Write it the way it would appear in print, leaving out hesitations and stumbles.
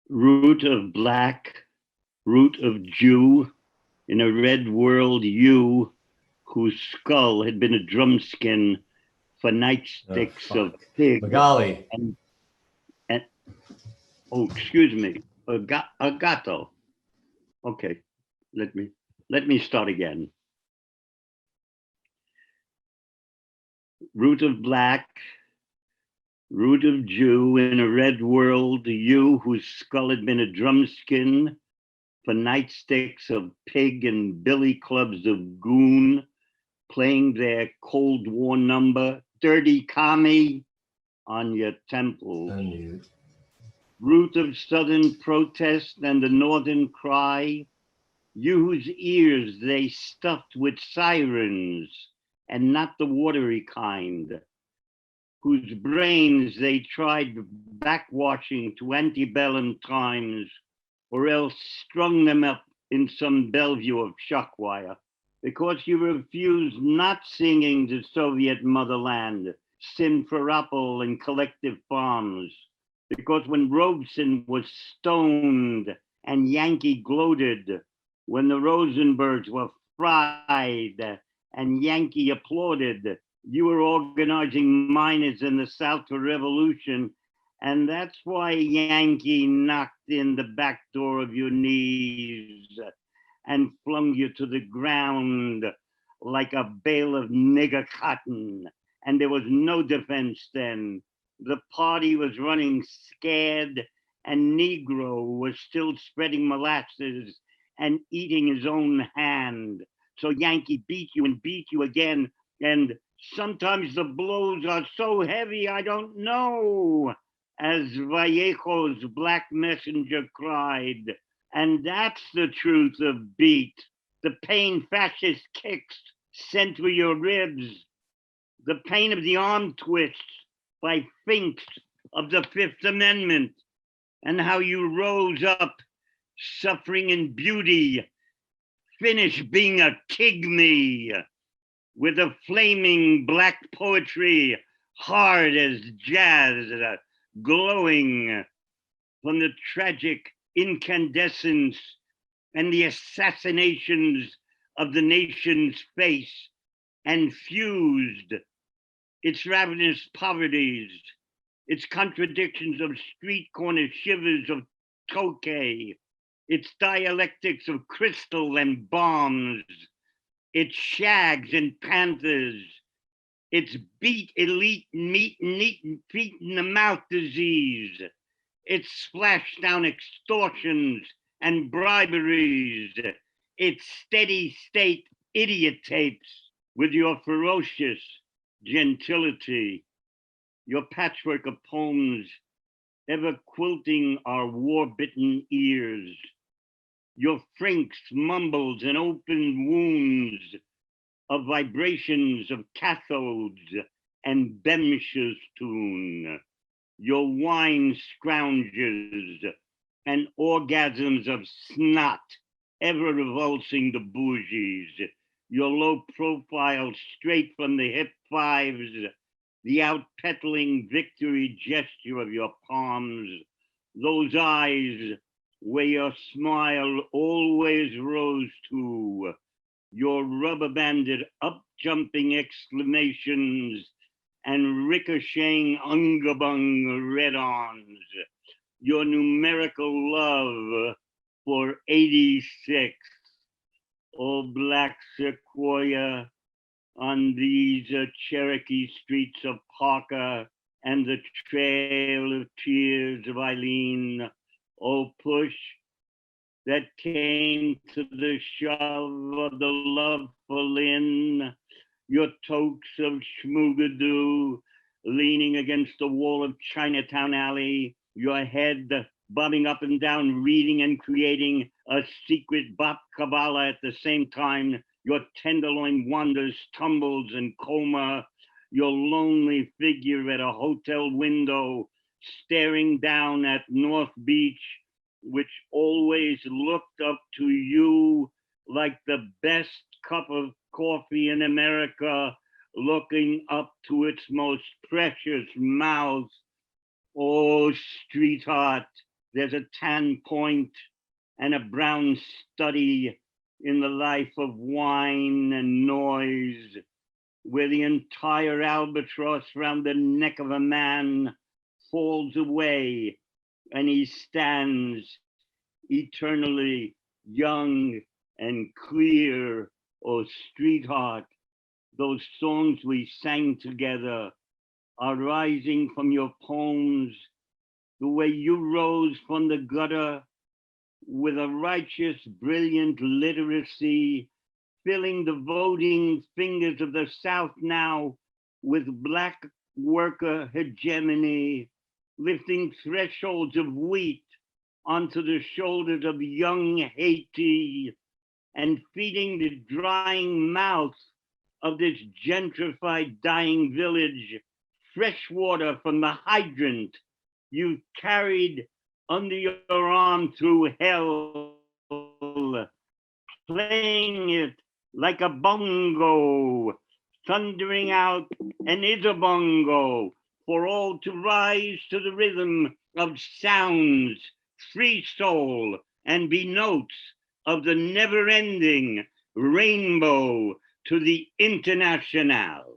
Root of black, root of Jew, in a red world you, whose skull had been a drumskin for Oh, nightsticks of fuck. pig Magali. and, and oh, excuse me, agato. Okay, let me let me start again. Root of black, root of Jew, in a red world, you whose skull had been a drumskin for nightsticks of pig and billy clubs of goon, playing their Cold War number, dirty commie, on your temples. Unmute. Root of Southern protest and the Northern cry, you whose ears they stuffed with sirens and not the watery kind, whose brains they tried backwashing to antebellum times, or else strung them up in some Bellevue of shockwire, because you refused not singing the Soviet motherland, Simferopol and collective farms, because when Robeson was stoned and Yankee gloated, when the Rosenbergs were fried and Yankee applauded, you were organizing miners in the South for revolution, and that's why Yankee knocked in the back door of your knees and flung you to the ground like a bale of nigger cotton. And there was no defense then. The party was running scared, and Negro was still spreading molasses and eating his own hand. So Yankee beat you and beat you again. And sometimes the blows are so heavy, I don't know, as Vallejo's black messenger cried. And that's the truth of beat. The pain fascist kicks sent through your ribs, the pain of the arm twists by finks of the Fifth Amendment, and how you rose up suffering in beauty, finish being a pygmy with a flaming black poetry hard as jazz, glowing from the tragic incandescence and the assassinations of the nation's face, and fused its ravenous poverties, its contradictions of street corner shivers of Tokay, its dialectics of crystal and bombs, its shags and panthers, its beat elite meat neat and feet in the mouth disease, its splashdown extortions and briberies, its steady state idiot tapes with your ferocious gentility, your patchwork of poems ever quilting our war-bitten ears, your frinks, mumbles, and open wounds of vibrations of cathodes and Bemsh's tune, your wine scrounges and orgasms of snot ever revulsing the bougies, your low profile straight from the hip fives, the outpedaling victory gesture of your palms, those eyes where your smile always rose to, your rubber banded up jumping exclamations and ricocheting ungabung red ons, your numerical love for 86, oh black sequoia, on these Cherokee streets of Parker and the trail of tears of Eileen, oh push that came to the shove of the love for Lynn, your toques of schmoogadoo leaning against the wall of Chinatown Alley, your head bobbing up and down, reading and creating a secret bop Kabbalah at the same time, your tenderloin wanders, tumbles, and coma, your lonely figure at a hotel window, staring down at North Beach, which always looked up to you like the best cup of coffee in America, looking up to its most precious mouth. Oh, streetheart, There's a tan point and a brown study in the life of wine and noise, where the entire albatross round the neck of a man falls away and he stands eternally young and clear. Oh, sweetheart, those songs we sang together are rising from your poems, the way you rose from the gutter with a righteous, brilliant literacy, filling the voting fingers of the South now with Black worker hegemony, lifting thresholds of wheat onto the shoulders of young Haiti and feeding the drying mouth of this gentrified dying village fresh water from the hydrant you carried under your arm through hell, playing it like a bongo, thundering out an bongo for all to rise to the rhythm of sounds, free soul, and be notes of the never-ending rainbow to the international.